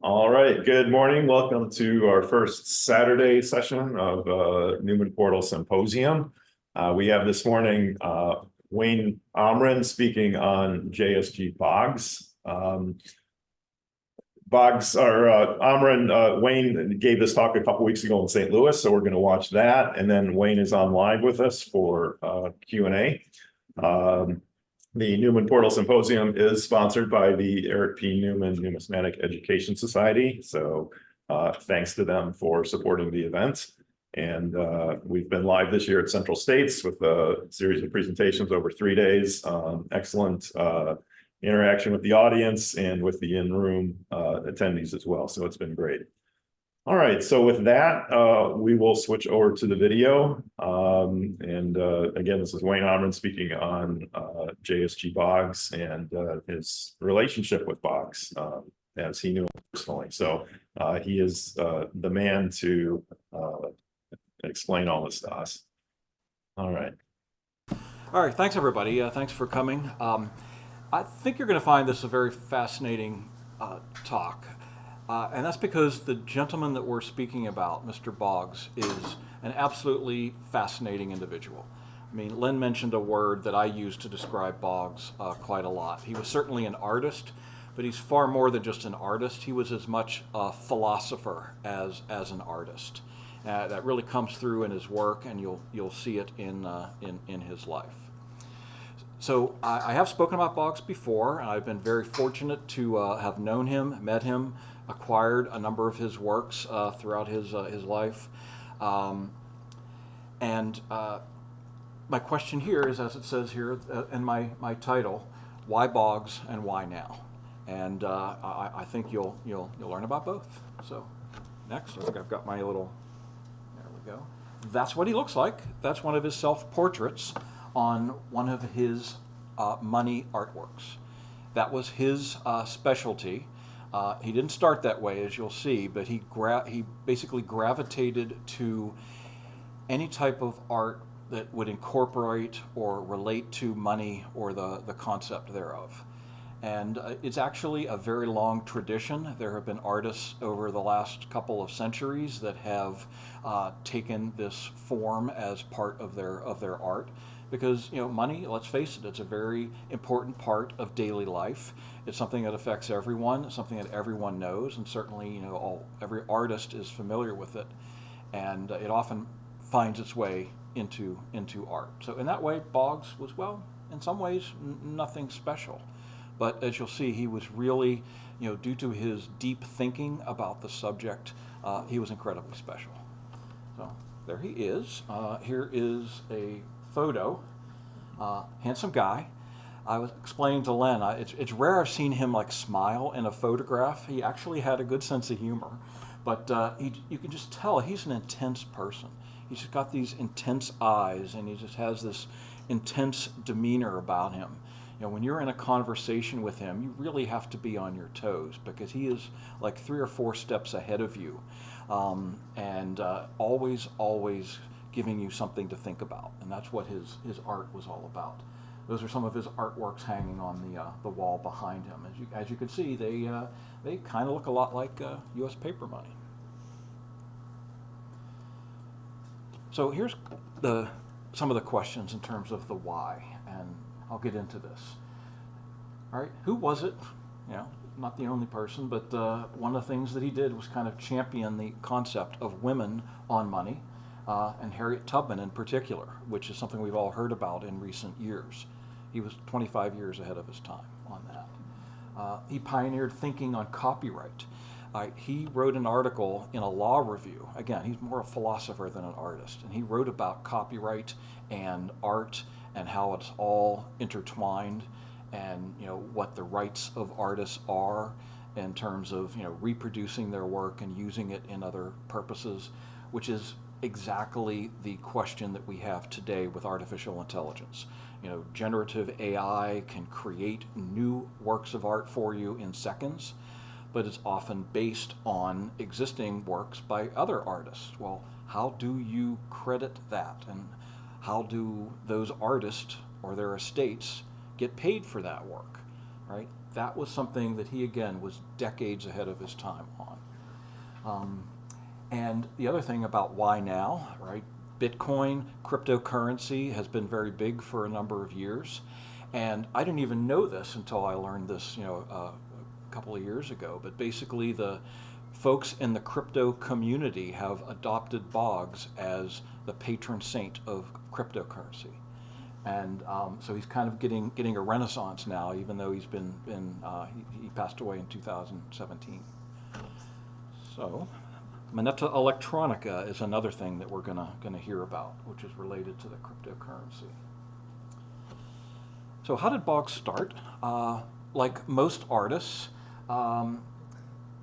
All right, good morning. Welcome to our first Saturday session of Newman Portal Symposium. We have this morning Wayne Homren speaking on JSG Boggs. Wayne gave this talk a couple weeks ago in St. Louis, so we're going to watch that. And then Wayne is online with us for Q&A. The Newman Portal Symposium is sponsored by the Eric P. Newman Numismatic Education Society. So thanks to them for supporting the event. And we've been live this year at Central States with a series of presentations over 3 days. Excellent interaction with the audience and with the in-room attendees as well. So it's been great. All right, so with that, we will switch over to the video. Again, this is Wayne Homren speaking on JSG Boggs and his relationship with Boggs, as he knew him personally. So he is the man to explain all this to us. All right. All right, thanks everybody. Thanks for coming. I think you're going to find this a very fascinating talk. And that's because the gentleman that we're speaking about, Mr. Boggs, is an absolutely fascinating individual. I mean, Lynn mentioned a word that I use to describe Boggs quite a lot. He was certainly an artist, but he's far more than just an artist. He was as much a philosopher as an artist. That really comes through in his work, and you'll see it in his life. So I have spoken about Boggs before, and I've been very fortunate to have known him, met him, acquired a number of his works throughout his life. My question here is, as it says here in my title, why Boggs and why now? And I think you'll learn about both. So next, I think I've got my little, there we go. That's what he looks like. That's one of his self-portraits on one of his money artworks. That was his specialty. He didn't start that way, as you'll see, but he basically gravitated to any type of art that would incorporate or relate to money or the concept thereof. And it's actually a very long tradition. There have been artists over the last couple of centuries that have taken this form as part of their art. Because, money, let's face it, it's a very important part of daily life. It's something that affects everyone, something that everyone knows, and certainly, every artist is familiar with it. And it often finds its way into art. So in that way, Boggs was, well, in some ways, nothing special. But as you'll see, he was really, due to his deep thinking about the subject, he was incredibly special. So there he is. Here is a photo. Handsome guy. I was explaining to Len, it's rare I've seen him smile in a photograph. He actually had a good sense of humor, but you can just tell he's an intense person. He's just got these intense eyes, and he just has this intense demeanor about him. When you're in a conversation with him, you really have to be on your toes because he is 3 or 4 steps ahead of you, and always giving you something to think about, and that's what his art was all about. Those are some of his artworks hanging on the wall behind him. As you can see, they kind of look a lot like U.S. paper money. So here's some of the questions in terms of the why, and I'll get into this. All right, who was it? Not the only person, but one of the things that he did was kind of champion the concept of women on money. And Harriet Tubman in particular, which is something we've all heard about in recent years. He was 25 years ahead of his time on that. He pioneered thinking on copyright. He wrote an article in a law review. Again, he's more a philosopher than an artist. And he wrote about copyright and art and how it's all intertwined and what the rights of artists are in terms of reproducing their work and using it in other purposes, which is exactly the question that we have today with artificial intelligence. Generative AI can create new works of art for you in seconds, but it's often based on existing works by other artists. Well, how do you credit that? And how do those artists or their estates get paid for that work? right? That was something that he, again, was decades ahead of his time on. And the other thing about why now, right? Bitcoin, cryptocurrency has been very big for a number of years. And I didn't even know this until I learned this, a couple of years ago. But basically, the folks in the crypto community have adopted Boggs as the patron saint of cryptocurrency. And so he's kind of getting a renaissance now, even though he's he passed away in 2017. So, Moneta Electronica is another thing that we're gonna hear about, which is related to the cryptocurrency. So how did Boggs start? Like most artists,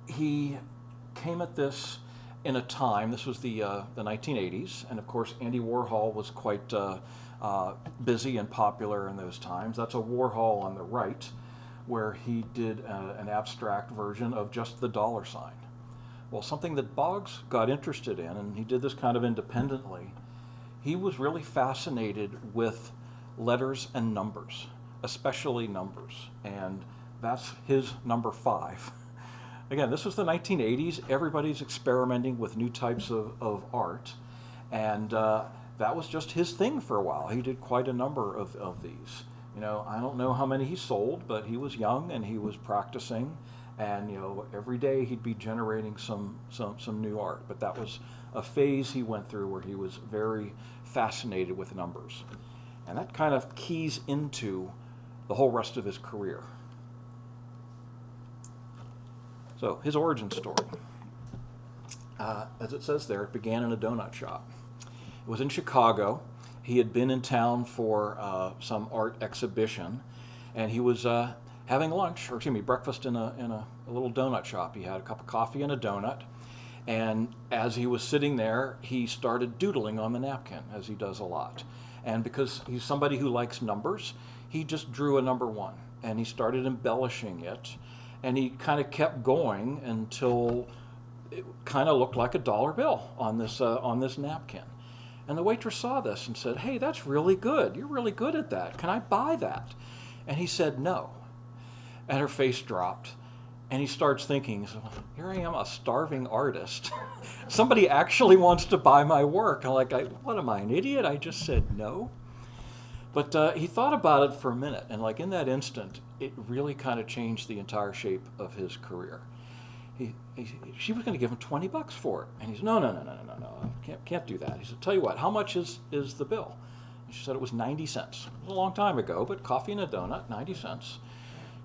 he came at this in a time, this was the 1980s, and of course Andy Warhol was quite busy and popular in those times. That's a Warhol on the right, where he did an abstract version of just the dollar sign. Well, something that Boggs got interested in, and he did this kind of independently, he was really fascinated with letters and numbers, especially numbers, and that's his number 5. Again, this was the 1980s. Everybody's experimenting with new types of art, and that was just his thing for a while. He did quite a number of these. I don't know how many he sold, but he was young and he was practicing, and every day he'd be generating some new art. But that was a phase he went through where he was very fascinated with numbers, and that kind of keys into the whole rest of his career. So his origin story, as it says there, it began in a donut shop. It was in Chicago. He had been in town for some art exhibition, and he was having breakfast in a little donut shop. He had a cup of coffee and a donut, and as he was sitting there, he started doodling on the napkin, as he does a lot. And because he's somebody who likes numbers, he just drew a number 1, and he started embellishing it, and he kind of kept going until it kind of looked like a dollar bill on this napkin. And the waitress saw this and said, "Hey, that's really good. You're really good at that. Can I buy that?" And he said no. And her face dropped. And he starts thinking, here I am, a starving artist. Somebody actually wants to buy my work. I'm like, what am I, an idiot? I just said no. But he thought about it for a minute. And like in that instant, it really kind of changed the entire shape of his career. She was going to give him $20 for it. And he said, no, can't do that. He said, tell you what, how much is the bill? And she said it was 90 cents. It was a long time ago, but coffee and a donut, 90 cents.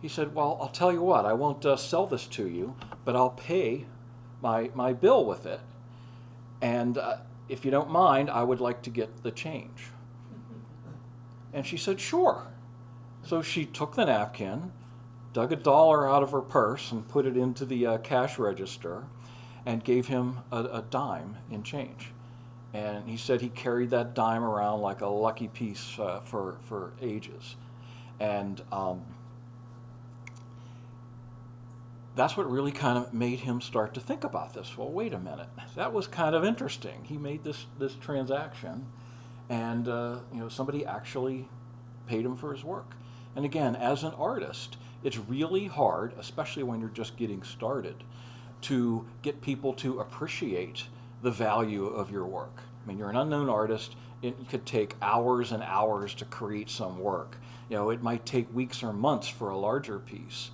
He said, well, I'll tell you what, I won't sell this to you, but I'll pay my bill with it. And if you don't mind, I would like to get the change. And she said, sure. So she took the napkin, dug $1 out of her purse and put it into the cash register and gave him a dime in change. And he said he carried that dime around like a lucky piece for ages. And that's what really kind of made him start to think about this. Well, wait a minute. That was kind of interesting. He made this transaction, and somebody actually paid him for his work. And again, as an artist, it's really hard, especially when you're just getting started, to get people to appreciate the value of your work. I mean, you're an unknown artist. It could take hours and hours to create some work. It might take weeks or months for a larger piece.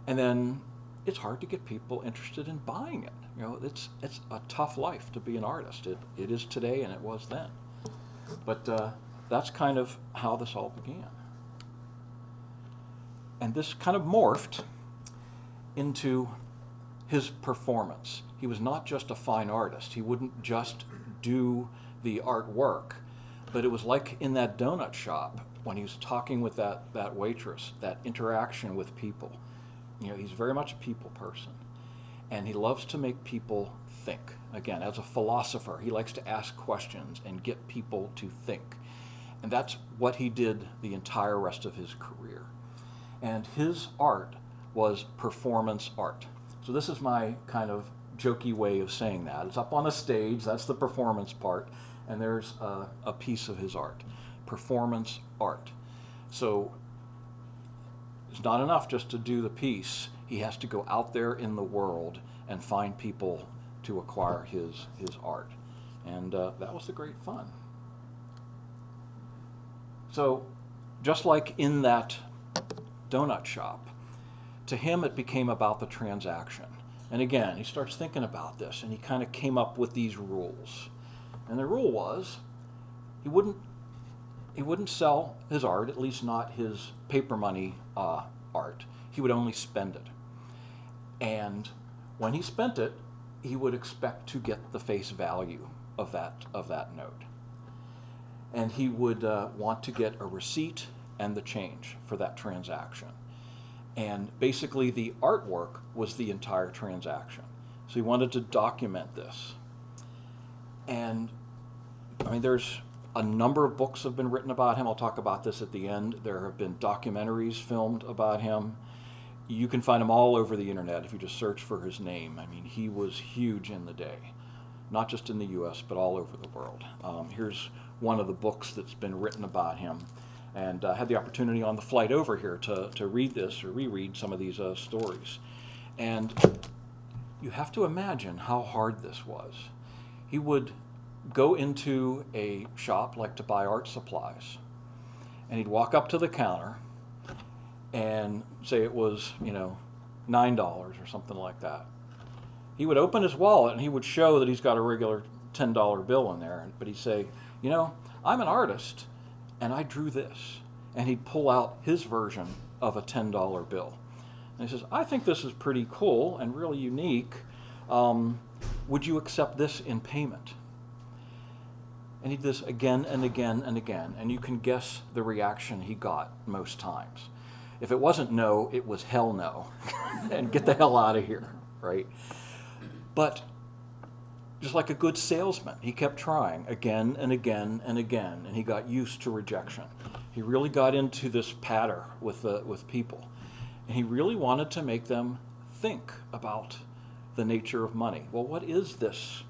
And then it's hard to get people interested in buying it. It's a tough life to be an artist. It is today and it was then. But that's kind of how this all began. And this kind of morphed into his performance. He was not just a fine artist. He wouldn't just do the artwork, but it was like in that donut shop when he was talking with that waitress, that interaction with people. He's very much a people person, and he loves to make people think. Again, as a philosopher, he likes to ask questions and get people to think. And that's what he did the entire rest of his career. And his art was performance art. So this is my kind of jokey way of saying that. It's up on a stage, that's the performance part, and there's a piece of his art. Performance art. So it's not enough just to do the piece. He has to go out there in the world and find people to acquire his art. And that was the great fun. So just like in that donut shop, to him it became about the transaction. And again, he starts thinking about this, and he kind of came up with these rules. And the rule was he wouldn't sell his art, at least not his paper money art. He would only spend it. And when he spent it, he would expect to get the face value of that note. And he would want to get a receipt and the change for that transaction. And basically the artwork was the entire transaction. So he wanted to document this. And I mean, there's a number of books have been written about him. I'll talk about this at the end. There have been documentaries filmed about him. You can find them all over the internet if you just search for his name. I mean, he was huge in the day, not just in the US, but all over the world. Here's one of the books that's been written about him. And I had the opportunity on the flight over here to read this or reread some of these stories. And you have to imagine how hard this was. He would go into a shop like to buy art supplies, and he'd walk up to the counter and say it was, $9 or something like that. He would open his wallet and he would show that he's got a regular $10 bill in there, but he'd say, I'm an artist and I drew this. And he'd pull out his version of a $10 bill. And he says, I think this is pretty cool and really unique. Would you accept this in payment? And he did this again and again and again. And you can guess the reaction he got most times. If it wasn't no, it was hell no. And get the hell out of here, right? But just like a good salesman, he kept trying again and again and again, and he got used to rejection. He really got into this patter with people, and he really wanted to make them think about the nature of money. Well, what is this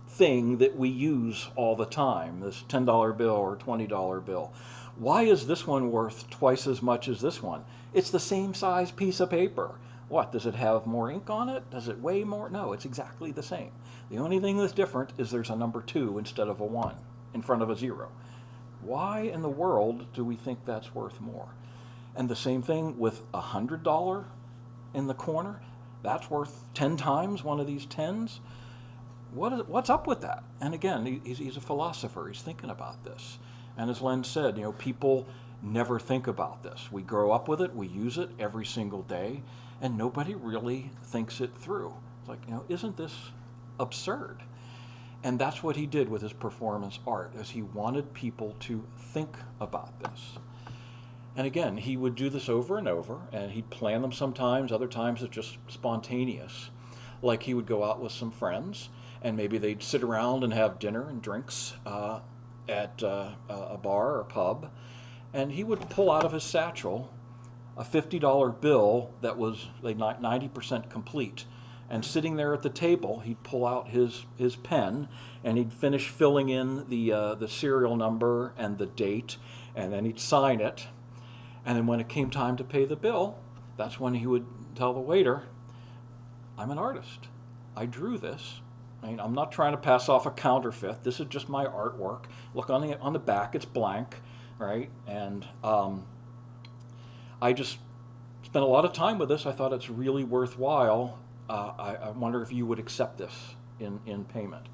thing that we use all the time, this $10 bill or $20 bill? Why is this one worth twice as much as this one? It's the same size piece of paper. What, does it have more ink on it? Does it weigh more? No, it's exactly the same. The only thing that's different is there's a number 2 instead of a 1 in front of a 0. Why in the world do we think that's worth more? And the same thing with $100 in the corner. That's worth 10 times one of these 10s. What's up with that? And again, he's a philosopher. He's thinking about this. And as Len said, people never think about this. We grow up with it. We use it every single day. And nobody really thinks it through. It's like, isn't this absurd? And that's what he did with his performance art, is he wanted people to think about this. And again, he would do this over and over, and he'd plan them sometimes, other times it's just spontaneous. Like he would go out with some friends, and maybe they'd sit around and have dinner and drinks at a bar or pub, and he would pull out of his satchel a $50 bill that was like 90% complete. And sitting there at the table, he'd pull out his pen, and he'd finish filling in the serial number and the date, and then he'd sign it. And then when it came time to pay the bill, that's when he would tell the waiter, I'm an artist. I drew this. I'm not trying to pass off a counterfeit. This is just my artwork. Look on the back, it's blank, right? And I just spent a lot of time with this. I thought it's really worthwhile. I wonder if you would accept this in payment.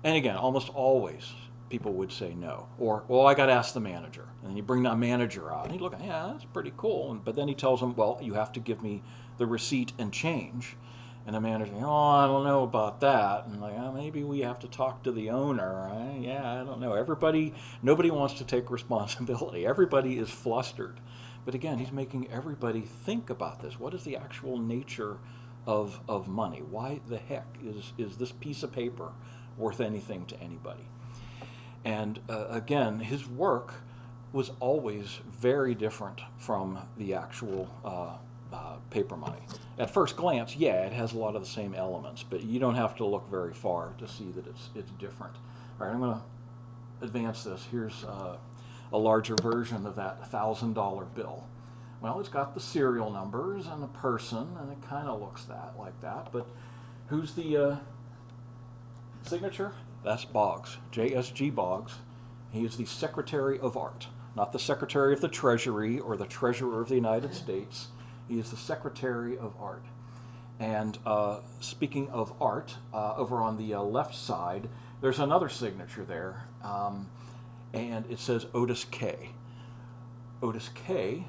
And again, almost always people would say no. Or, well, I got to ask the manager. And then you bring that manager out. And he'd look, yeah, that's pretty cool. But then he tells them, well, you have to give me the receipt and change. And the manager, oh, I don't know about that. And like, oh, maybe we have to talk to the owner. Yeah, I don't know. Nobody wants to take responsibility. Everybody is flustered. But again, he's making everybody think about this. What is the actual nature of money? Why the heck is this piece of paper worth anything to anybody? And again, his work was always very different from the actual paper money. At first glance, yeah, it has a lot of the same elements, but you don't have to look very far to see that it's different. All right, I'm going to advance this. Here's a larger version of that $1,000 bill. Well, it's got the serial numbers and the person, and it kind of looks like that. But who's the signature? That's Boggs, J.S.G. Boggs. He is the Secretary of Art, not the Secretary of the Treasury or the Treasurer of the United States. He is the Secretary of Art. And speaking of art, over on the left side, there's another signature there, and it says Otis K. Otis K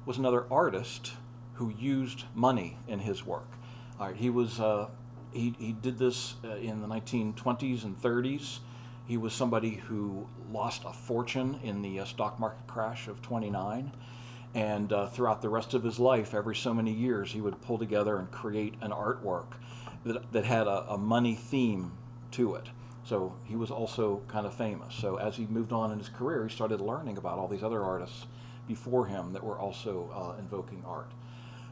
was another artist who used money in his work. All right, he did this in the 1920s and 30s. He was somebody who lost a fortune in the stock market crash of '29. And throughout the rest of his life, every so many years, he would pull together and create an artwork that had a money theme to it. So he was also kind of famous. So as he moved on in his career, he started learning about all these other artists before him that were also invoking art.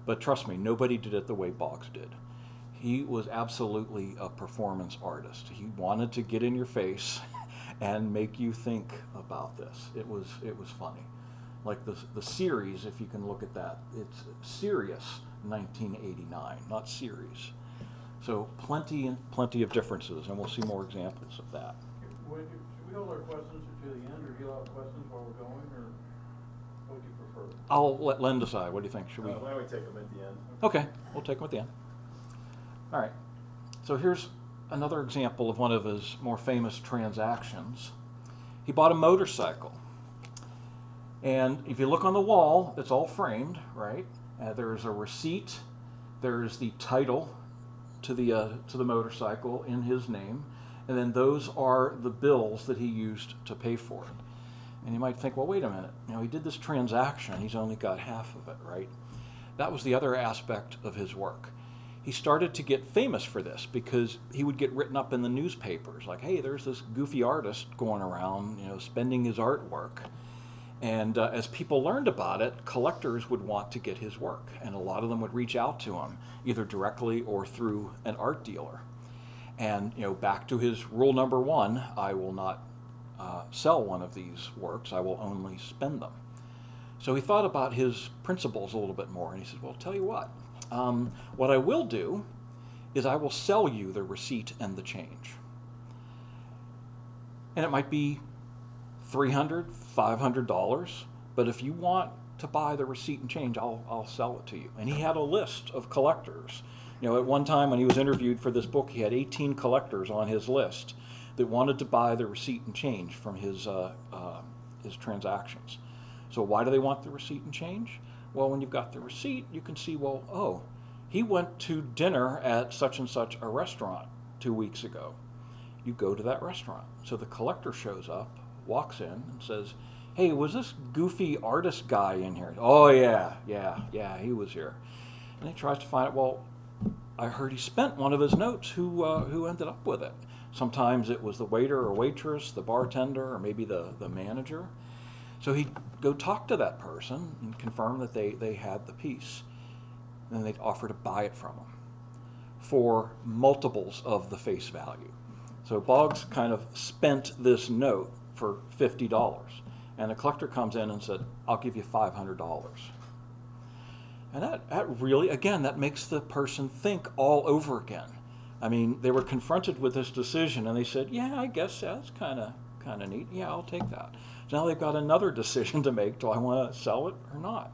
But trust me, nobody did it the way Boggs did. He was absolutely a performance artist. He wanted to get in your face and make you think about this. It was funny. Like the series, if you can look at that, it's Serious 1989, not series. So plenty of differences, and we'll see more examples of that. Should we hold our questions to the end, or do you allow questions while we're going, or what would you prefer? I'll let Len decide. What do you think? Should we? Why don't we take them at the end? Okay, we'll take them at the end. All right. So here's another example of one of his more famous transactions. He bought a motorcycle. And if you look on the wall, it's all framed, right? There's a receipt. There's the title to the motorcycle in his name, and then those are the bills that he used to pay for it. And you might think, well, wait a minute. He did this transaction. He's only got half of it, right? That was the other aspect of his work. He started to get famous for this because he would get written up in the newspapers, like, hey, there's this goofy artist going around, spending his artwork. And as people learned about it, collectors would want to get his work, and a lot of them would reach out to him, either directly or through an art dealer. And back to his rule number one, I will not sell one of these works, I will only spend them. So he thought about his principles a little bit more, and he said, well, tell you what I will do is I will sell you the receipt and the change. And it might be $300, $500, but if you want to buy the receipt and change, I'll sell it to you. And he had a list of collectors. At one time when he was interviewed for this book, he had 18 collectors on his list that wanted to buy the receipt and change from his transactions. So why do they want the receipt and change? Well, when you've got the receipt, you can see, well, oh, he went to dinner at such and such a restaurant 2 weeks ago. You go to that restaurant. So the collector shows up, walks in and says, hey, was this goofy artist guy in here? Oh, yeah, he was here. And he tries to find out, well, I heard he spent one of his notes. Who ended up with it? Sometimes it was the waiter or waitress, the bartender, or maybe the manager. So he'd go talk to that person and confirm that they had the piece. And then they'd offer to buy it from him for multiples of the face value. So Boggs kind of spent this note for $50. And the collector comes in and said, I'll give you $500. And that really, again, that makes the person think all over again. I mean, they were confronted with this decision and they said, yeah, I guess that's kind of neat. Yeah, I'll take that. So now they've got another decision to make. Do I want to sell it or not?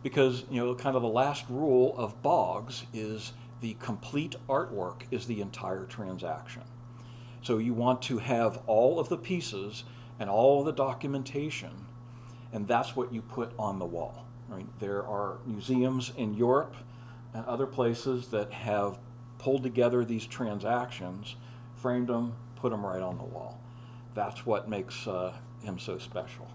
Because, kind of the last rule of Boggs is the complete artwork is the entire transaction. So you want to have all of the pieces and all of the documentation, and that's what you put on the wall. Right? There are museums in Europe and other places that have pulled together these transactions, framed them, put them right on the wall. That's what makes him so special.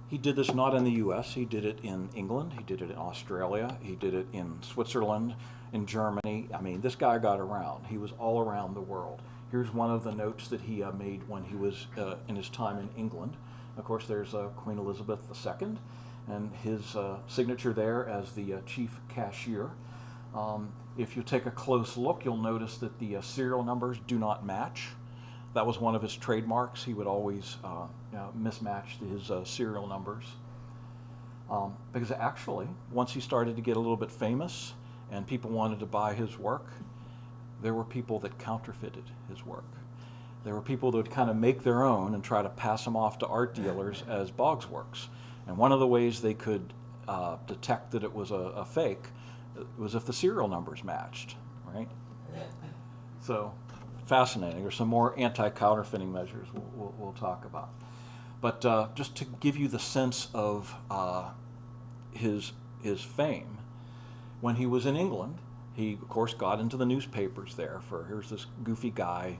He did this not in the US, he did it in England, he did it in Australia, he did it in Switzerland, in Germany. I mean, this guy got around. He was all around the world. Here's one of the notes that he made when he was in his time in England. Of course, there's Queen Elizabeth II, and his signature there as the chief cashier. If you take a close look, you'll notice that the serial numbers do not match. That was one of his trademarks. He would always mismatch his serial numbers. Because actually, once he started to get a little bit famous and people wanted to buy his work, there were people that counterfeited his work. There were people that would kind of make their own and try to pass them off to art dealers as Boggs works. And one of the ways they could detect that it was a fake was if the serial numbers matched, right? So, fascinating. There's some more anti-counterfeiting measures we'll talk about. But just to give you the sense of his fame, when he was in England, he of course got into the newspapers there for here's this goofy guy,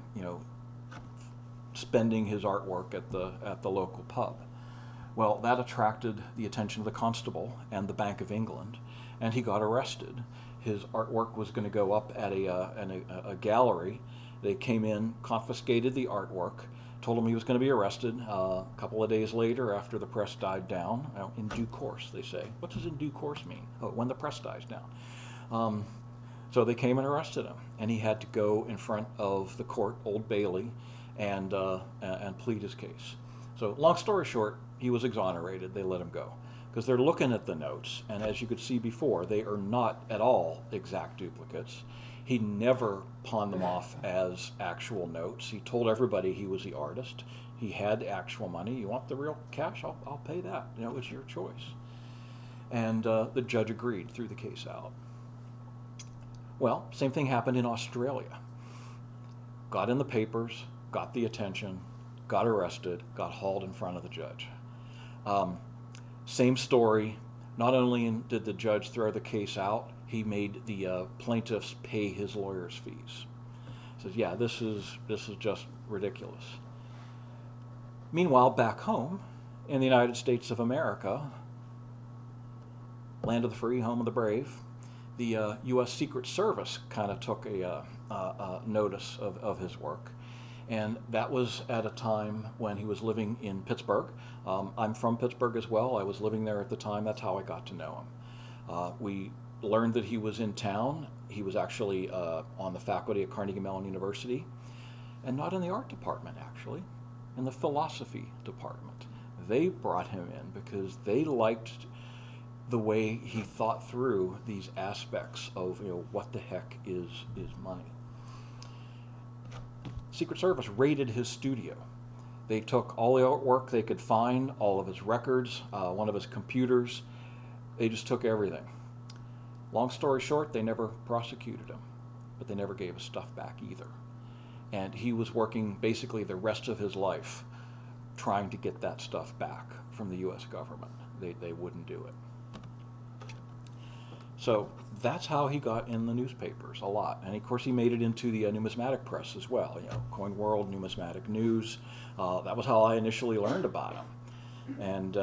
spending his artwork at the local pub. Well, that attracted the attention of the constable and the Bank of England, and he got arrested. His artwork was going to go up at a gallery. They came in, confiscated the artwork, told him he was going to be arrested. A couple of days later, after the press died down, in due course, they say. What does in due course mean? Oh, when the press dies down. So they came and arrested him, and he had to go in front of the court, Old Bailey, and plead his case. So long story short, he was exonerated. They let him go because they're looking at the notes, and as you could see before, they are not at all exact duplicates. He never pawned them off as actual notes. He told everybody he was the artist. He had actual money. You want the real cash? I'll pay that. It's your choice. And the judge agreed, threw the case out. Well, same thing happened in Australia. Got in the papers, got the attention, got arrested, got hauled in front of the judge. Same story. Not only did the judge throw the case out, he made the plaintiffs pay his lawyer's fees. He says, yeah, this is just ridiculous. Meanwhile, back home in the United States of America, land of the free, home of the brave, the U.S. Secret Service kind of took a notice of his work. And that was at a time when he was living in Pittsburgh. I'm from Pittsburgh as well. I was living there at the time. That's how I got to know him. We learned that he was in town. He was actually on the faculty at Carnegie Mellon University, and not in the art department, actually, in the philosophy department. They brought him in because they liked the way he thought through these aspects of what the heck is money. Secret Service raided his studio. They took all the artwork they could find, all of his records, one of his computers. They just took everything. Long story short, they never prosecuted him, but they never gave his stuff back either. And he was working basically the rest of his life trying to get that stuff back from the U.S. government. They wouldn't do it. So that's how he got in the newspapers a lot. And of course he made it into the numismatic press as well, Coin World, Numismatic News. That was how I initially learned about him. And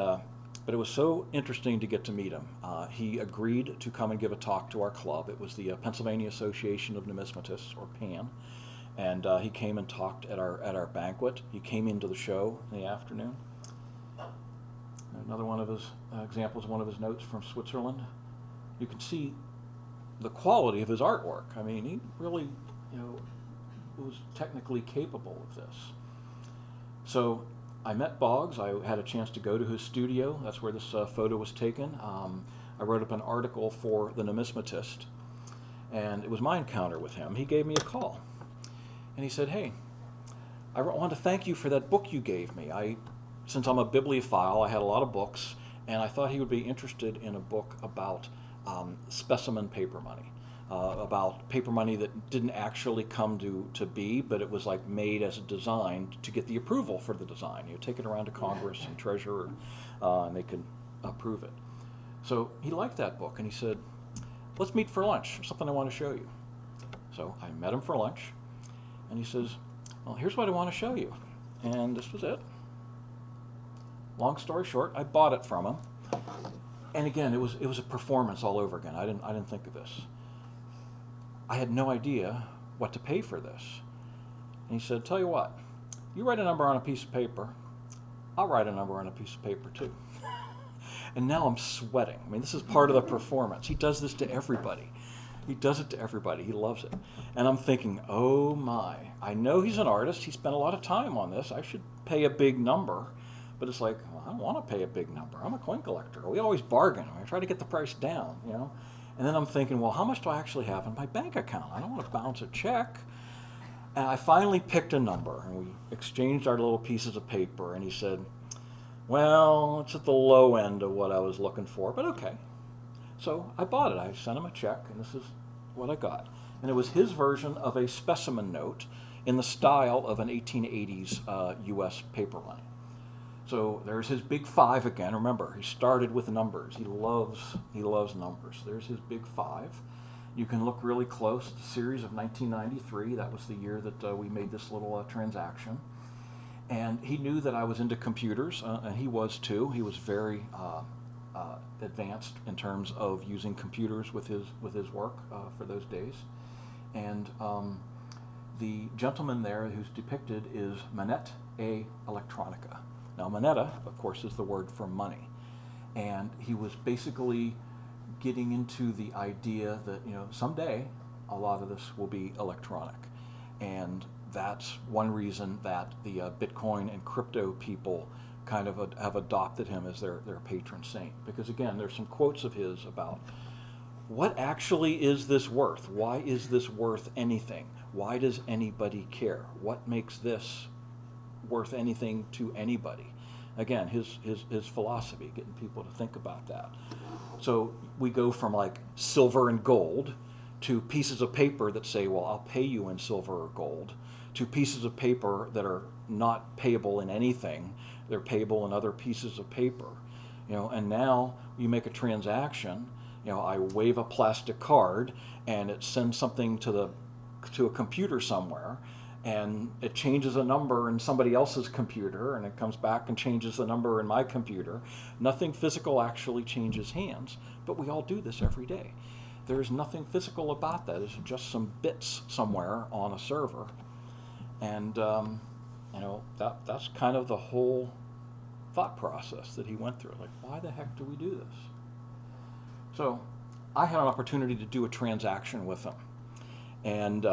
but it was so interesting to get to meet him. He agreed to come and give a talk to our club. It was the Pennsylvania Association of Numismatists, or PAN. And he came and talked at our banquet. He came into the show in the afternoon. Another one of his examples, one of his notes from Switzerland. You can see the quality of his artwork. I mean, he really, was technically capable of this. So I met Boggs. I had a chance to go to his studio. That's where this photo was taken. I wrote up an article for The Numismatist, and it was my encounter with him. He gave me a call, and he said, hey, I want to thank you for that book you gave me. Since I'm a bibliophile, I had a lot of books, and I thought he would be interested in a book about specimen paper money, about paper money that didn't actually come to be, but it was like made as a design to get the approval for the design. Take it around to Congress and Treasurer, and they could approve it. So he liked that book, and he said, let's meet for lunch. There's something I want to show you. So I met him for lunch, and he says, well, here's what I want to show you. And this was it. Long story short, I bought it from him. And again, it was a performance all over again. I didn't think of this. I had no idea what to pay for this. And he said, tell you what, you write a number on a piece of paper, I'll write a number on a piece of paper too. And now I'm sweating. I mean, this is part of the performance. He does this to everybody. He does it to everybody. He loves it. And I'm thinking, oh my, I know he's an artist. He spent a lot of time on this. I should pay a big number. But it's like, well, I don't want to pay a big number. I'm a coin collector. We always bargain. I try to get the price down, you know. And then I'm thinking, well, how much do I actually have in my bank account? I don't want to bounce a check. And I finally picked a number, and we exchanged our little pieces of paper, and he said, well, it's at the low end of what I was looking for, but okay. So I bought it. I sent him a check, and this is what I got. And it was his version of a specimen note in the style of an 1880s U.S. paper money. So there's his big 5 again. Remember, he started with numbers. He loves numbers. There's his big 5. You can look really close. It's a series of 1993. That was the year that we made this little transaction. And he knew that I was into computers, and he was too. He was very advanced in terms of using computers with his work for those days. And the gentleman there who's depicted is Moneta e Electronica. Now, moneta, of course, is the word for money. And he was basically getting into the idea that, you know, someday a lot of this will be electronic. And that's one reason that the Bitcoin and crypto people kind of have adopted him as their patron saint. Because again, there's some quotes of his about what actually is this worth? Why is this worth anything? Why does anybody care? What makes this worth anything to anybody? Again, his philosophy, getting people to think about that. So we go from like silver and gold to pieces of paper that say, well, I'll pay you in silver or gold, to pieces of paper that are not payable in anything. They're payable in other pieces of paper. You know, and now you make a transaction, you know, I wave a plastic card and it sends something to a computer somewhere, and it changes a number in somebody else's computer, and it comes back and changes the number in my computer. Nothing physical actually changes hands, but we all do this every day. There's nothing physical about that. It's just some bits somewhere on a server. And, you know, that's kind of the whole thought process that he went through. Like, why the heck do we do this? So I had an opportunity to do a transaction with him. And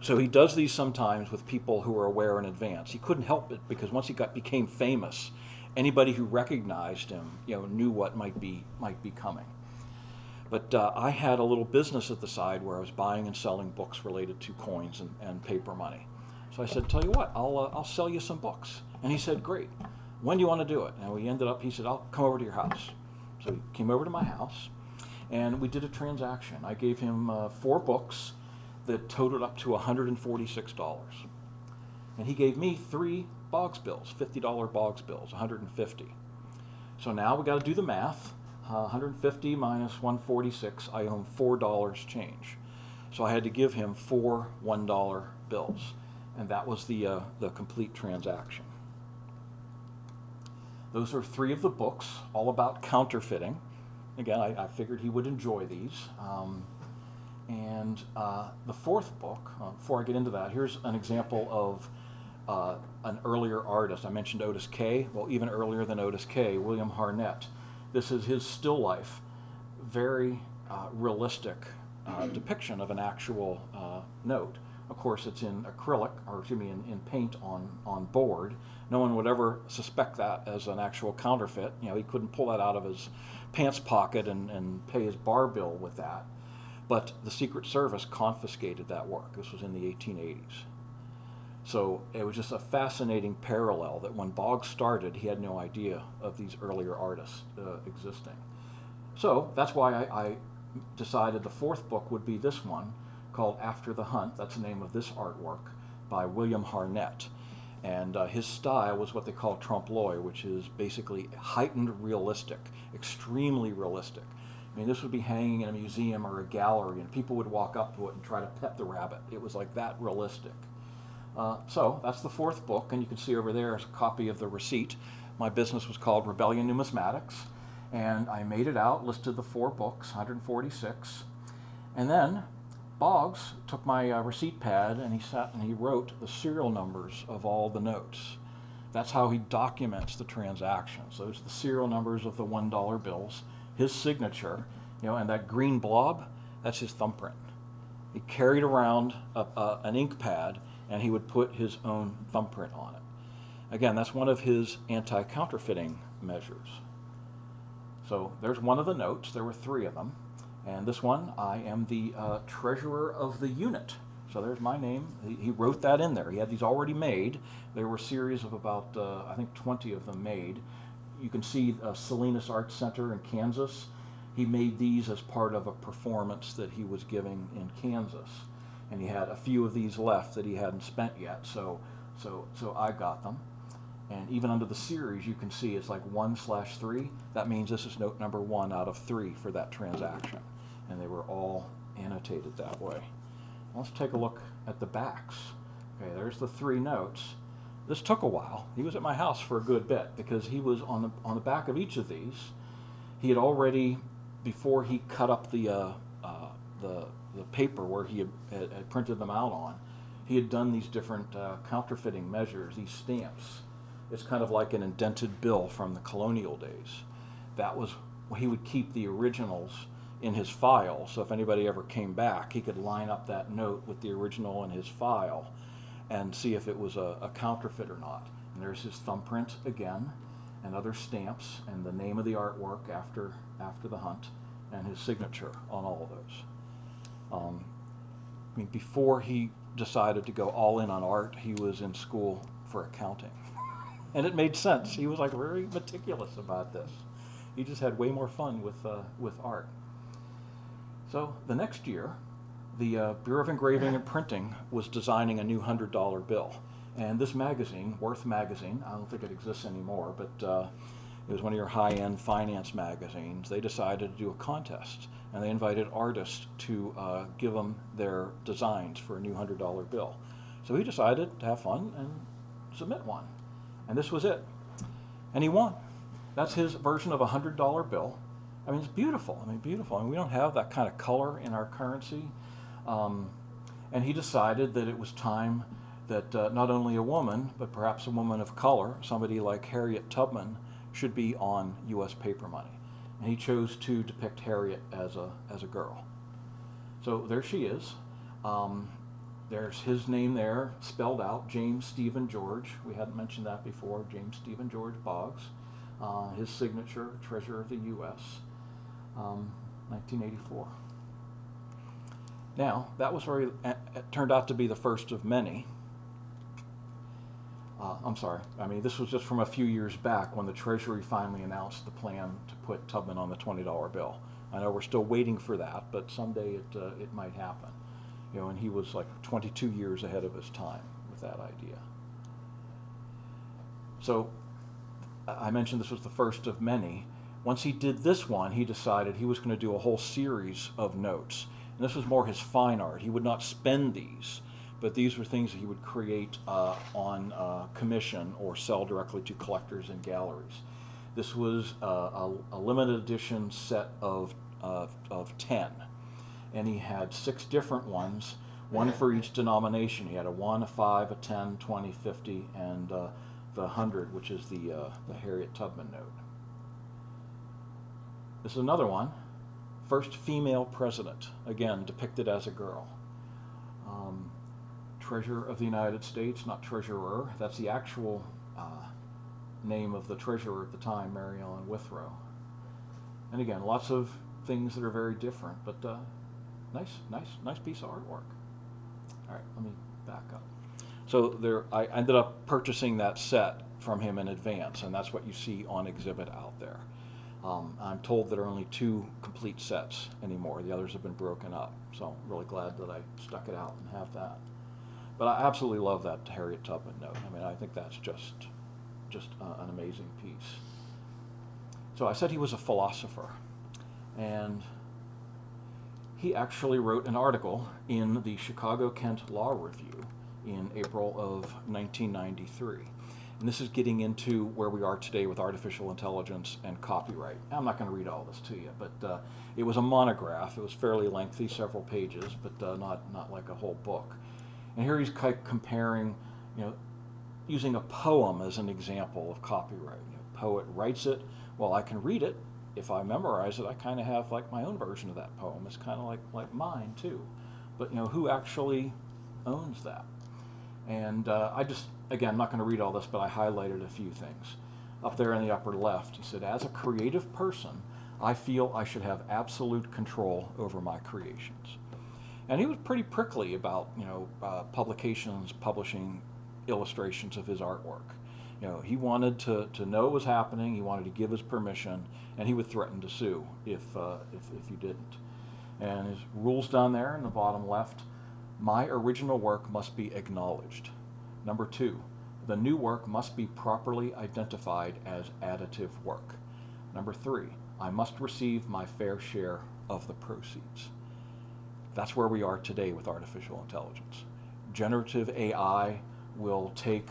so he does these sometimes with people who are aware in advance. He couldn't help it because once he became famous, anybody who recognized him, you know, knew what might be coming. But I had a little business at the side where I was buying and selling books related to coins and paper money. So I said, tell you what, I'll sell you some books. And he said, great. When do you want to do it? And he said, I'll come over to your house. So he came over to my house, and we did a transaction. I gave him 4 books that totaled up to $146. And he gave me 3 Boggs bills, $50 Boggs bills, $150. So now we got to do the math. 150 minus 146, I owe him $4 change. So I had to give him 4 $1 bills. And that was the complete transaction. Those are 3 of the books, all about counterfeiting. Again, I figured he would enjoy these. And the 4th book, before I get into that, here's an example of an earlier artist. I mentioned Otis Kay. Well, even earlier than Otis Kay, William Harnett. This is his still life, very realistic depiction of an actual note. Of course, it's in acrylic, or excuse me, in paint on board. No one would ever suspect that as an actual counterfeit. You know, he couldn't pull that out of his pants pocket and pay his bar bill with that. But the Secret Service confiscated that work. This was in the 1880s. So it was just a fascinating parallel that when Boggs started, he had no idea of these earlier artists existing. So that's why I decided the 4th book would be this one, called After the Hunt. That's the name of this artwork by William Harnett. And his style was what they call trompe-l'oeil, which is basically heightened realistic, extremely realistic. I mean, this would be hanging in a museum or a gallery, and people would walk up to it and try to pet the rabbit. It was like that realistic. So that's the 4th book, and you can see over there is a copy of the receipt. My business was called Rebellion Numismatics, and I made it out, listed the 4 books, 146. And then Boggs took my receipt pad and he sat and he wrote the serial numbers of all the notes. That's how he documents the transactions. Those are the serial numbers of the $1 bills, his signature, you know, and that green blob, that's his thumbprint. He carried around an ink pad, and he would put his own thumbprint on it. Again, that's one of his anti-counterfeiting measures. So there's one of the notes. There were 3 of them. And this one, I am the treasurer of the unit. So there's my name. He wrote that in there. He had these already made. There were a series of about, I think, 20 of them made. You can see Salinas Arts Center in Kansas. He made these as part of a performance that he was giving in Kansas. And he had a few of these left that he hadn't spent yet. So I got them. And even under the series, you can see it's like 1/3. That means this is note number 1 out of 3 for that transaction. And they were all annotated that way. Let's take a look at the backs. Okay, there's the 3 notes. This took a while. He was at my house for a good bit because he was on the back of each of these. He had already, before he cut up the paper where he had printed them out on, he had done these different counterfeiting measures, these stamps. It's kind of like an indented bill from the colonial days. That was, he would keep the originals in his file, so if anybody ever came back, he could line up that note with the original in his file and see if it was a counterfeit or not. And there's his thumbprint again, and other stamps, and the name of the artwork after the hunt, and his signature on all of those. I mean, before he decided to go all in on art, he was in school for accounting. And it made sense. He was like very meticulous about this. He just had way more fun with art. So the next year, the Bureau of Engraving and Printing was designing a new $100 bill. And this magazine, Worth magazine, I don't think it exists anymore, but it was one of your high-end finance magazines. They decided to do a contest, and they invited artists to give them their designs for a new $100 bill. So he decided to have fun and submit one. And this was it. And he won. That's his version of a $100 bill. I mean, it's beautiful. Beautiful. We don't have that kind of color in our currency. And he decided that it was time that not only a woman, but perhaps a woman of color, somebody like Harriet Tubman, should be on U.S. paper money. And he chose to depict Harriet as a girl. So there she is. There's his name there, spelled out, James Stephen George. We hadn't mentioned that before, James Stephen George Boggs. His signature, Treasurer of the U.S., 1984. Now, that was it turned out to be the first of many. I'm sorry, this was just from a few years back when the Treasury finally announced the plan to put Tubman on the $20 bill. I know we're still waiting for that, but someday it might happen. And he was like 22 years ahead of his time with that idea. So I mentioned this was the first of many. Once he did this one, he decided he was going to do a whole series of notes. And this was more his fine art. He would not spend these, but these were things that he would create on commission or sell directly to collectors and galleries. This was a limited edition set of 10. And he had 6 different ones, one for each denomination. He had a 1, a 5, a 10, 20, 50, and the 100, which is the Harriet Tubman note. This is another one. First female president, again, depicted as a girl. Treasurer of the United States, not treasurer. That's the actual name of the treasurer at the time, Mary Ellen Withrow. And again, lots of things that are very different, but nice piece of artwork. All right, let me back up. So I ended up purchasing that set from him in advance, and that's what you see on exhibit out there. I'm told there are only 2 complete sets anymore. The others have been broken up, so I'm really glad that I stuck it out and have that. But I absolutely love that Harriet Tubman note. I think that's just an amazing piece. So I said he was a philosopher, and he actually wrote an article in the Chicago-Kent Law Review in April of 1993. And this is getting into where we are today with artificial intelligence and copyright. I'm not going to read all this to you, but it was a monograph. It was fairly lengthy, several pages, but not like a whole book. And here he's comparing, using a poem as an example of copyright. A poet writes it, well, I can read it. If I memorize it, I kind of have like my own version of that poem. It's kind of like mine too. but who actually owns that? And again, I'm not going to read all this, but I highlighted a few things. Up there in the upper left, he said, as a creative person, I feel I should have absolute control over my creations. And he was pretty prickly about, publications publishing illustrations of his artwork. He wanted to know what was happening, he wanted to give his permission, and he would threaten to sue if you didn't. And his rules down there in the bottom left, my original work must be acknowledged. Number 2, the new work must be properly identified as additive work. Number 3, I must receive my fair share of the proceeds. That's where we are today with artificial intelligence. Generative AI will take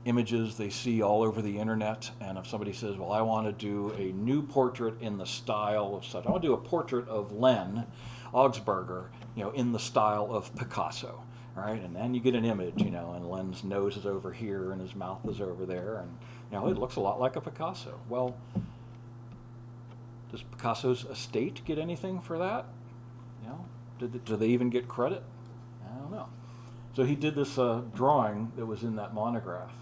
images they see all over the internet, and if somebody says, well, I want to do a new portrait in the style of such, I want to do a portrait of Len Augsburger, in the style of Picasso, right? And then you get an image, and Len's nose is over here and his mouth is over there, and it looks a lot like a Picasso. Well, does Picasso's estate get anything for that? Do they even get credit? I don't know. So he did this drawing that was in that monograph.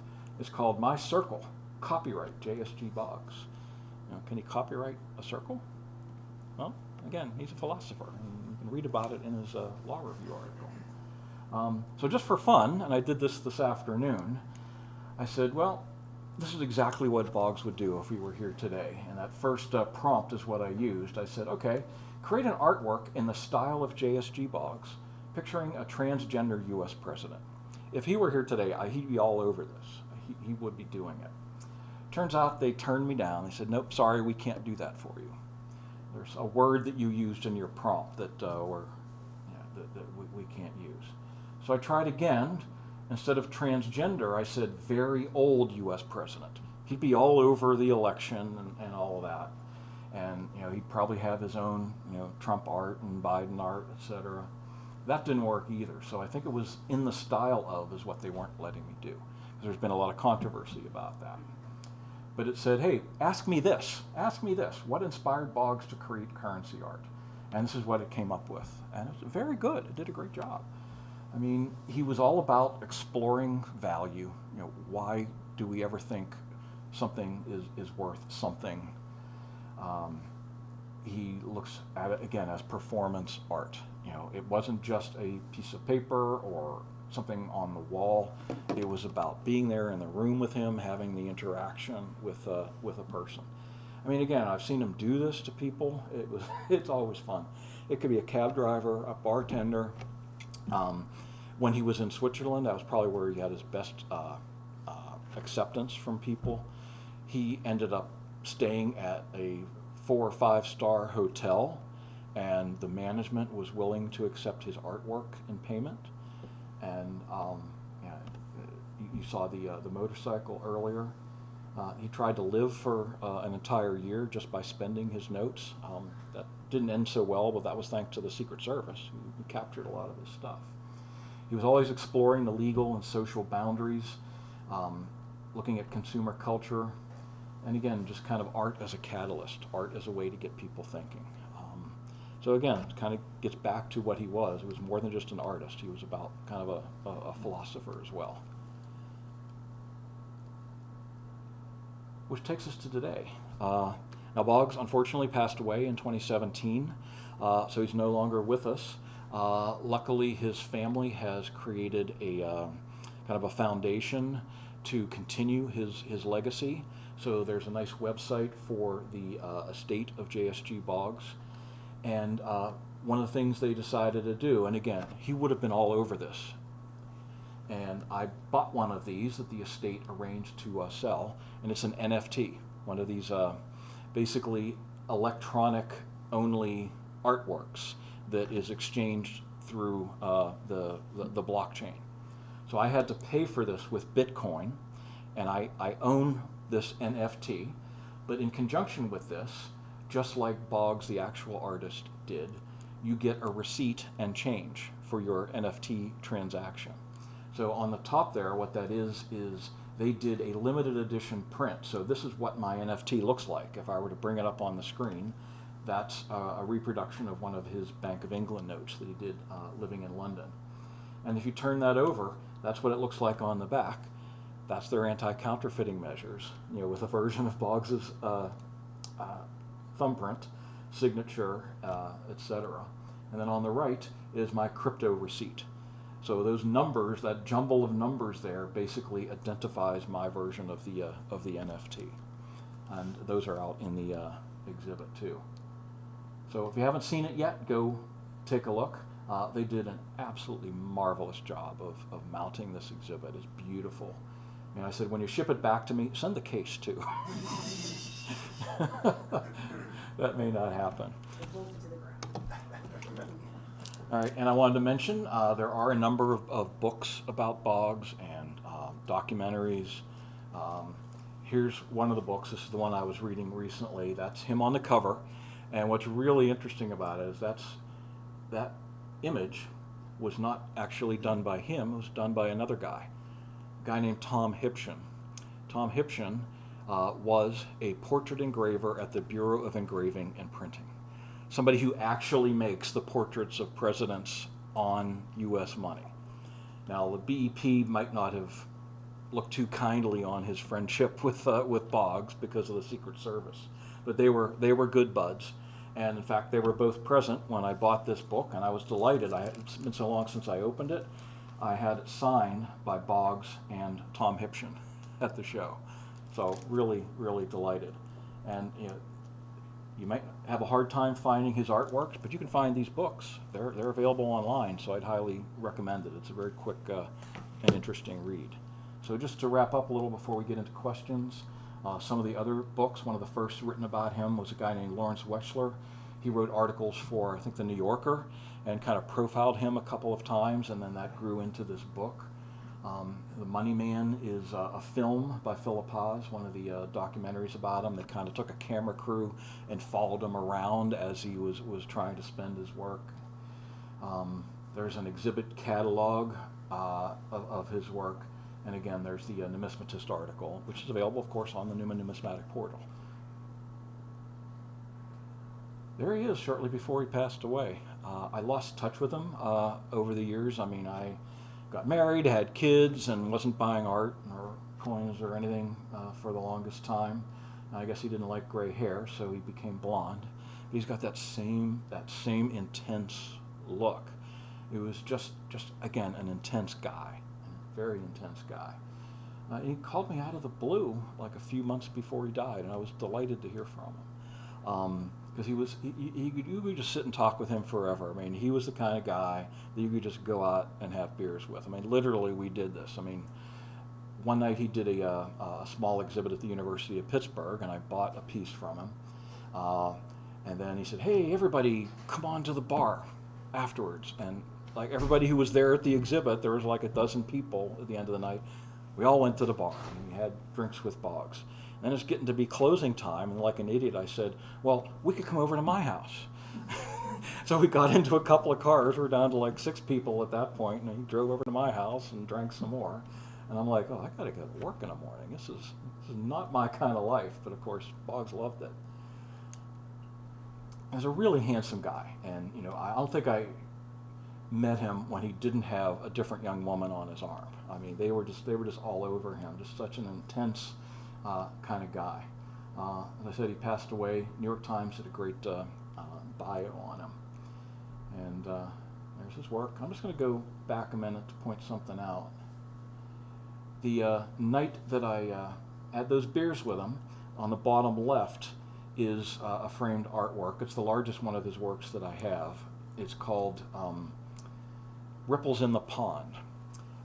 It's called My Circle, copyright JSG Boggs. Can he copyright a circle? Well, again, he's a philosopher, and you can read about it in his law review article. So just for fun, and I did this afternoon, I said, well, this is exactly what Boggs would do if he were here today. And that first prompt is what I used. I said, okay, create an artwork in the style of JSG Boggs, picturing a transgender U.S. president. If he were here today, he'd be all over this. He would be doing it. Turns out they turned me down. They said, nope, sorry, we can't do that for you. There's a word that you used in your prompt that we can't use. So I tried again. Instead of transgender, I said very old U.S. president. He'd be all over the election and all of that. And he'd probably have his own Trump art and Biden art, etc. That didn't work either. So I think it was in the style of is what they weren't letting me do. There's been a lot of controversy about that. But it said, hey, ask me this. What inspired Boggs to create currency art? And this is what it came up with. And it's very good. It did a great job. I mean, he was all about exploring value. Why do we ever think something is worth something? He looks at it again as performance art. It wasn't just a piece of paper or something on the wall. It was about being there in the room with him, having the interaction with a person. I mean, again, I've seen him do this to people. It's always fun. It could be a cab driver, a bartender. When he was in Switzerland, that was probably where he had his best acceptance from people. He ended up staying at a 4 or 5 star hotel, and the management was willing to accept his artwork in payment. And you saw the motorcycle earlier. He tried to live for an entire year just by spending his notes. That didn't end so well, but that was thanks to the Secret Service, who captured a lot of his stuff. He was always exploring the legal and social boundaries, looking at consumer culture, and again, just kind of art as a catalyst, art as a way to get people thinking. So again, it kind of gets back to what he was. He was more than just an artist. He was about kind of a philosopher as well. Which takes us to today. Now Boggs unfortunately passed away in 2017, so he's no longer with us. Luckily, his family has created a kind of a foundation to continue his legacy. So there's a nice website for the estate of JSG Boggs. And one of the things they decided to do, and again, he would have been all over this. And I bought one of these that the estate arranged to sell, and it's an NFT, one of these basically electronic only artworks that is exchanged through the blockchain. So I had to pay for this with Bitcoin, and I own this NFT, but in conjunction with this, just like Boggs, the actual artist, did, you get a receipt and change for your NFT transaction. So on the top there, what that is they did a limited edition print. So this is what my NFT looks like. If I were to bring it up on the screen, that's a reproduction of one of his Bank of England notes that he did living in London. And if you turn that over, that's what it looks like on the back. That's their anti-counterfeiting measures, with a version of Boggs's thumbprint, signature, etc. And then on the right is my crypto receipt. So those numbers, that jumble of numbers there, basically identifies my version of the NFT, and those are out in the exhibit too. So if you haven't seen it yet, go take a look. They did an absolutely marvelous job of mounting this exhibit. It's beautiful. And I said, when you ship it back to me, send the case too. That may not happen. All right, and I wanted to mention there are a number of books about Boggs and documentaries. Here's one of the books. This is the one I was reading recently. That's him on the cover. And what's really interesting about it is that image was not actually done by him. It was done by another guy, a guy named Tom Hipshin. Tom Hipshin was a portrait engraver at the Bureau of Engraving and Printing. Somebody who actually makes the portraits of presidents on U.S. money. Now, the BEP might not have looked too kindly on his friendship with Boggs because of the Secret Service, but they were good buds, and in fact, they were both present when I bought this book, and I was delighted. It's been so long since I opened it. I had it signed by Boggs and Tom Hipshin at the show, so really, really delighted. And you might have a hard time finding his artworks, but you can find these books. They're available online, so I'd highly recommend it. It's a very quick and interesting read. So just to wrap up a little before we get into questions, some of the other books, one of the first written about him was a guy named Lawrence Wechsler. He wrote articles for, I think, The New Yorker, and kind of profiled him a couple of times, and then that grew into this book. The Money Man is a film by Philip Haas, one of the documentaries about him. They kind of took a camera crew and followed him around as he was trying to spend his work. There's an exhibit catalog of his work. And again, there's the numismatist article, which is available, of course, on the Newman Numismatic Portal. There he is, shortly before he passed away. I lost touch with him over the years. I mean, I got married, had kids, and wasn't buying art or coins or anything for the longest time. I guess he didn't like gray hair, so he became blonde. But he's got that same intense look. It was just again, an intense guy. Very intense guy. He called me out of the blue like a few months before he died, and I was delighted to hear from him. Because you could just sit and talk with him forever. I mean, he was the kind of guy that you could just go out and have beers with. I mean, literally, we did this. I mean, one night he did a small exhibit at the University of Pittsburgh, and I bought a piece from him. And then he said, "Hey, everybody, come on to the bar afterwards." And like everybody who was there at the exhibit, there was like a dozen people at the end of the night. We all went to the bar and we had drinks with Boggs. Then it's getting to be closing time, and like an idiot, I said, "Well, we could come over to my house." So we got into a couple of cars. We were down to like 6 people at that point, and he drove over to my house and drank some more. And I'm like, "Oh, I got to go to work in the morning. This is not my kind of life." But of course, Boggs loved it. He was a really handsome guy, and I don't think I met him when he didn't have a different young woman on his arm. I mean, they were just all over him. Just such an intense kind of guy. As I said, he passed away. New York Times did a great bio on him. And there's his work. I'm just going to go back a minute to point something out. The night that I had those beers with him, on the bottom left is a framed artwork. It's the largest one of his works that I have. It's called Ripples in the Pond,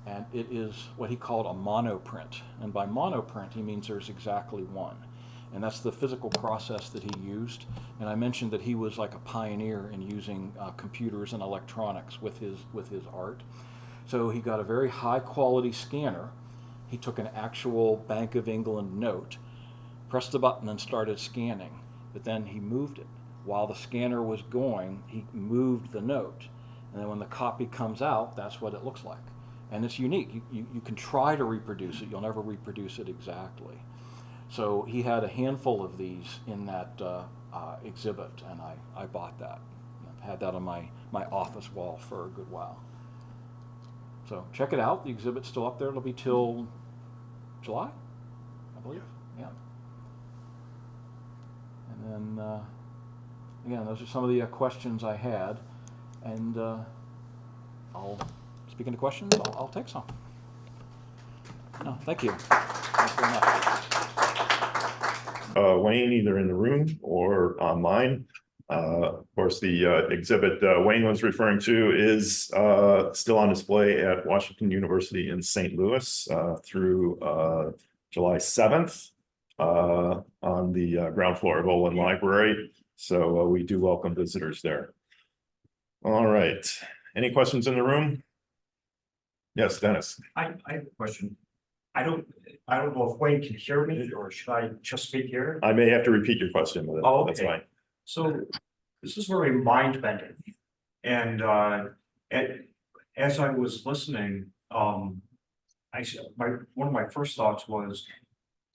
and it is what he called a monoprint. And by monoprint, he means there's exactly one, and that's the physical process that he used. And I mentioned that he was like a pioneer in using computers and electronics with his art. So he got a very high quality scanner. He took an actual Bank of England note, pressed the button, and started scanning. But then he moved it. While the scanner was going, he moved the note. And then when the copy comes out, that's what it looks like. And it's unique. You can try to reproduce it. You'll never reproduce it exactly. So he had a handful of these in that exhibit, and I bought that. I've had that on my office wall for a good while. So check it out. The exhibit's still up there. It'll be till July, I believe. Yeah. And then, again, those are some of the questions I had. And speaking of questions, I'll take some. No, thank you. Thanks very much. Wayne, either in the room or online. Of course, the exhibit Wayne was referring to is still on display at Washington University in St. Louis through July 7th on the ground floor of Olin Library. So we do welcome visitors there. All right. Any questions in the room? Yes, Dennis. I have a question. I don't know if Wayne can hear me, or should I just speak here? I may have to repeat your question, but Oh, that's okay. fine. So this is very mind bending. And as I was listening, one of my first thoughts was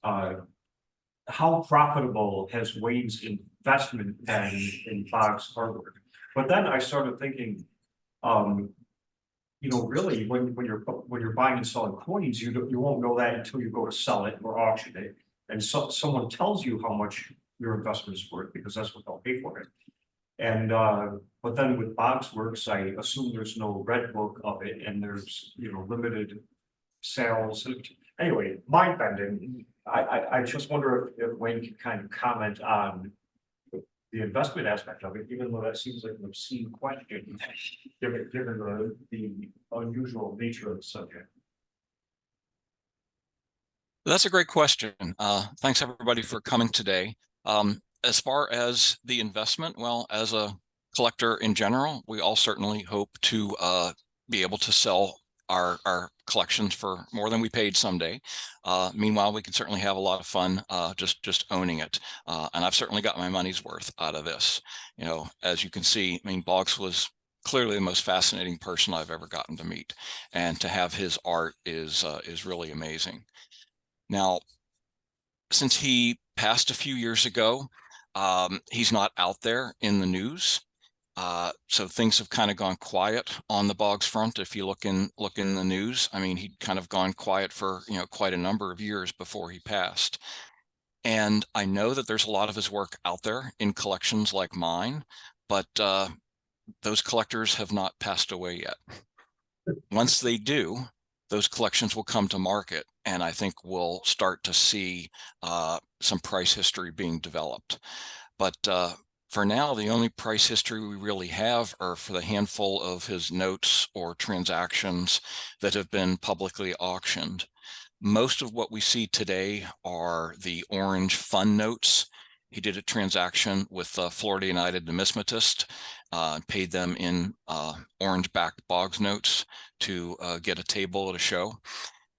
how profitable has Wayne's investment been in Boggs hardware? But then I started thinking, you know, really, when you're buying and selling coins, you won't know that until you go to sell it or auction it, and someone tells you how much your investment is worth, because that's what they'll pay for it. And but then with Boggs Works, I assume there's no red book of it, and there's, you know, limited sales. Anyway, mind bending. I just wonder if Wayne can kind of comment on the investment aspect of it, even though that seems like an obscene question, given the unusual nature of the subject. That's a great question. Thanks everybody for coming today. As far as the investment, well, as a collector in general, we all certainly hope to be able to sell our collections for more than we paid someday. Meanwhile, we can certainly have a lot of fun just owning it. And I've certainly got my money's worth out of this. You know, as you can see, I mean, Boggs was clearly the most fascinating person I've ever gotten to meet, and to have his art is really amazing. Now, since he passed a few years ago, he's not out there in the news. So things have kind of gone quiet on the Boggs front. If you look in the news, I mean, he'd kind of gone quiet for, you know, quite a number of years before he passed. And I know that there's a lot of his work out there in collections like mine, but those collectors have not passed away yet. Once they do, those collections will come to market, and I think we'll start to see some price history being developed. But for now, the only price history we really have are for the handful of his notes or transactions that have been publicly auctioned. Most of what we see today are the orange fund notes. He did a transaction with Florida United numismatist, paid them in orange-backed Boggs notes to get a table at a show.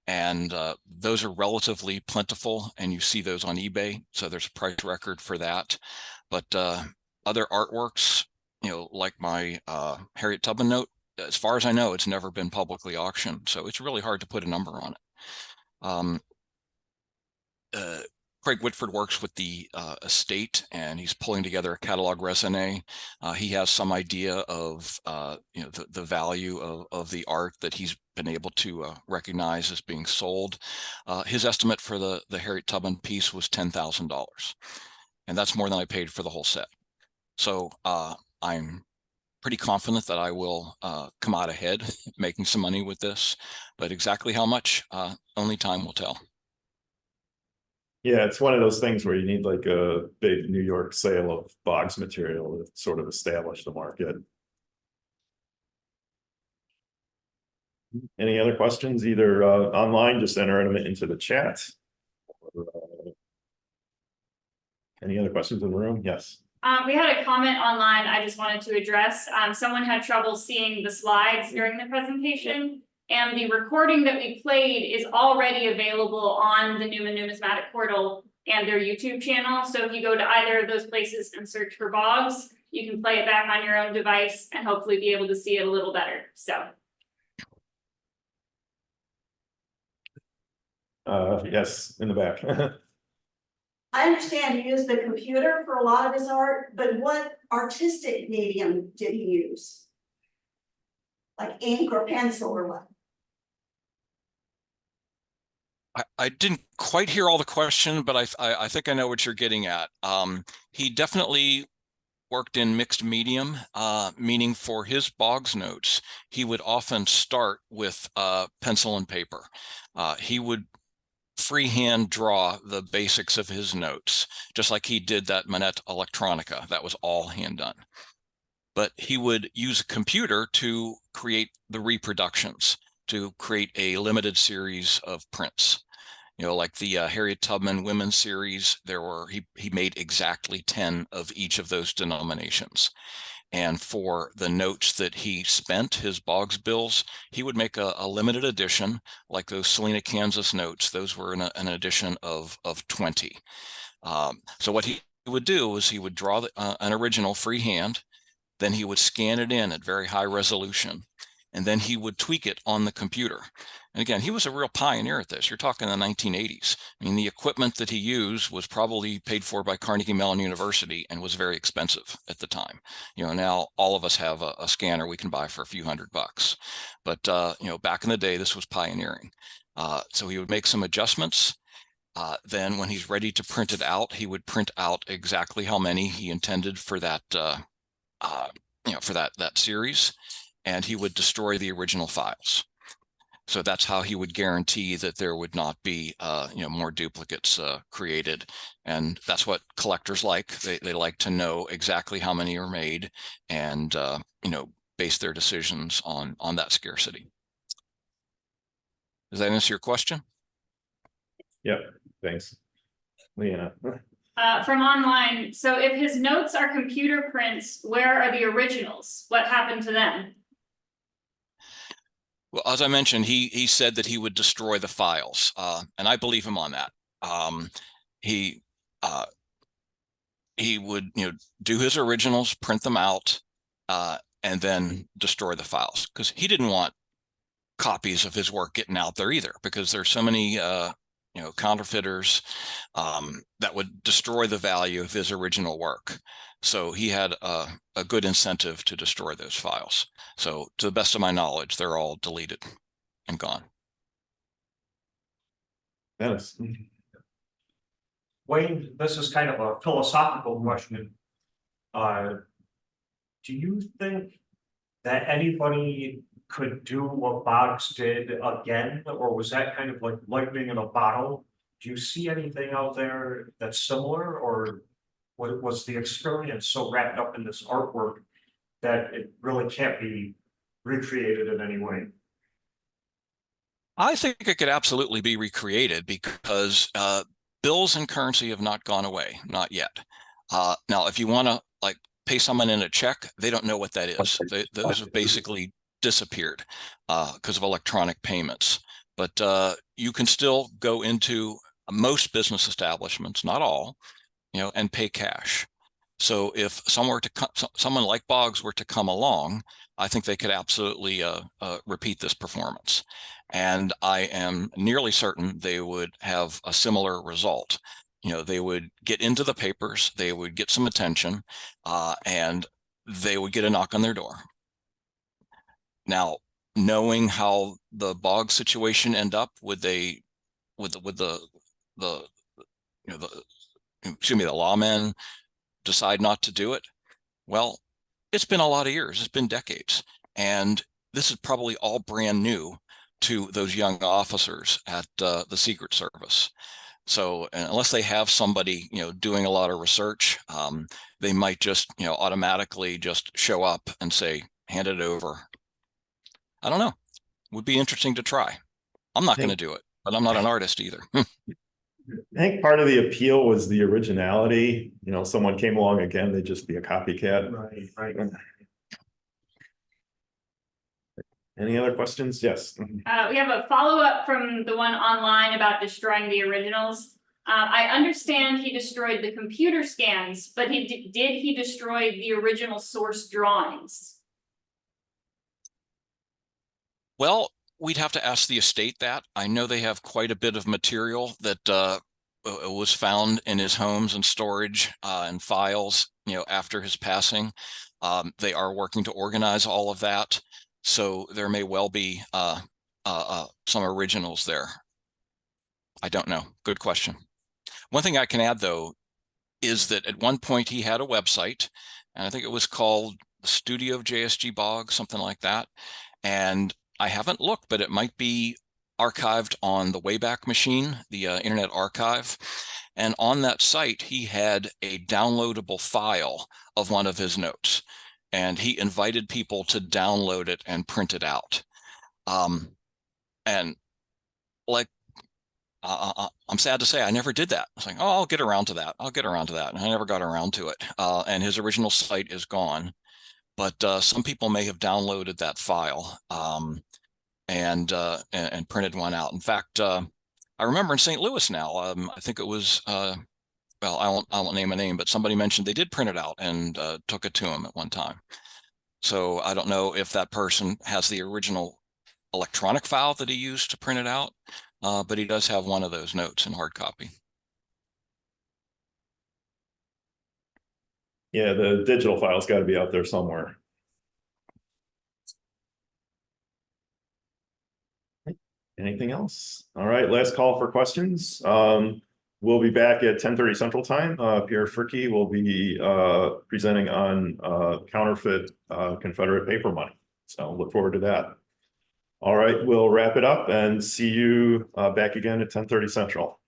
And those are relatively plentiful, and you see those on eBay, so there's a price record for that. But other artworks, you know, like my Harriet Tubman note, as far as I know, it's never been publicly auctioned, so it's really hard to put a number on it. Craig Whitford works with the estate, and he's pulling together a catalog raisonné. He has some idea of you know, the value of the art that he's been able to recognize as being sold. His estimate for the Harriet Tubman piece was $10,000, and that's more than I paid for the whole set. So I'm pretty confident that I will come out ahead making some money with this, but exactly how much, only time will tell. Yeah, it's one of those things where you need like a big New York sale of Boggs material to sort of establish the market. Any other questions, either online, just enter them into the chat. Or, any other questions in the room? Yes. We had a comment online I just wanted to address. Someone had trouble seeing the slides during the presentation, and the recording that we played is already available on the Newman Numismatic Portal and their YouTube channel. So if you go to either of those places and search for Boggs, you can play it back on your own device and hopefully be able to see it a little better. So. Yes, in the back. I understand he used the computer for a lot of his art, but what artistic medium did he use? Like ink or pencil or what? I didn't quite hear all the question, but I think I know what you're getting at. He definitely worked in mixed medium, meaning for his Boggs notes, he would often start with pencil and paper. He would freehand draw the basics of his notes, just like he did that Manette Electronica. That was all hand done. But he would use a computer to create the reproductions, to create a limited series of prints. You know, like the Harriet Tubman Women's Series, he made exactly 10 of each of those denominations. And for the notes that he spent, his Boggs bills, he would make a limited edition, like those Salina, Kansas notes. Those were an edition of 20. So what he would do is he would draw an original freehand, then he would scan it in at very high resolution, and then he would tweak it on the computer. And again, he was a real pioneer at this. You're talking the 1980s. I mean, the equipment that he used was probably paid for by Carnegie Mellon University and was very expensive at the time. You know, now all of us have a scanner we can buy for a few $100. But, you know, back in the day, this was pioneering. So he would make some adjustments. Then when he's ready to print it out, he would print out exactly how many he intended for that, you know, for that series, and he would destroy the original files. So that's how he would guarantee that there would not be, you know, more duplicates created. And that's what collectors like. They like to know exactly how many are made and, you know, base their decisions on that scarcity. Does that answer your question? Yep, thanks. Leanna. From online, so if his notes are computer prints, where are the originals? What happened to them? Well, as I mentioned, he said that he would destroy the files, and I believe him on that. He would, you know, do his originals, print them out, and then destroy the files, because he didn't want copies of his work getting out there either, because there's so many you know, counterfeiters that would destroy the value of his original work. So he had a good incentive to destroy those files. So to the best of my knowledge, they're all deleted and gone. Dennis. Wayne, this is kind of a philosophical question. Do you think that anybody could do what Boggs did again, or was that kind of like lightning in a bottle? Do you see anything out there that's similar, or was the experience so wrapped up in this artwork that it really can't be recreated in any way? I think it could absolutely be recreated, because bills and currency have not gone away, not yet. Now, if you want to like pay someone in a check, they don't know what that is. Those have basically disappeared because of electronic payments. But you can still go into most business establishments, not all, you know, and pay cash. So if someone like Boggs were to come along, I think they could absolutely repeat this performance. And I am nearly certain they would have a similar result. You know, they would get into the papers, they would get some attention, and they would get a knock on their door. Now, knowing how the Boggs situation end up, would they, with the you know, the lawmen decide not to do it? Well, it's been a lot of years, it's been decades, and this is probably all brand new to those young officers at the Secret Service. So unless they have somebody, you know, doing a lot of research, they might just, you know, automatically just show up and say, hand it over. I don't know. Would be interesting to try. I'm not going to do it, but I'm not an artist either. I think part of the appeal was the originality. You know, someone came along again, they'd just be a copycat. Right. Any other questions? Yes. We have a follow-up from the one online about destroying the originals. I understand he destroyed the computer scans, but did he destroy the original source drawings? Well, we'd have to ask the estate that. I know they have quite a bit of material that was found in his homes and storage and files, after his passing. They are working to organize all of that. So there may well be some originals there. I don't know. Good question. One thing I can add, though, is that at one point he had a website, and I think it was called the Studio of JSG Boggs, something like that. And I haven't looked, but it might be archived on the Wayback Machine, the Internet Archive. And on that site, he had a downloadable file of one of his notes, and he invited people to download it and print it out. And like, I'm sad to say I never did that. I was like, oh, I'll get around to that. I'll get around to that. And I never got around to it. And his original site is gone. But some people may have downloaded that file and printed one out. In fact, I remember in St. Louis now, I think it was, well, I won't name a name, but somebody mentioned they did print it out and took it to him at one time. So I don't know if that person has the original electronic file that he used to print it out, but he does have one of those notes in hard copy. Yeah, the digital file's got to be out there somewhere. Anything else? All right, last call for questions. We'll be back at 10:30 Central Time. Pierre Fricke will be presenting on counterfeit Confederate paper money. So look forward to that. All right, we'll wrap it up and see you back again at 10:30 Central.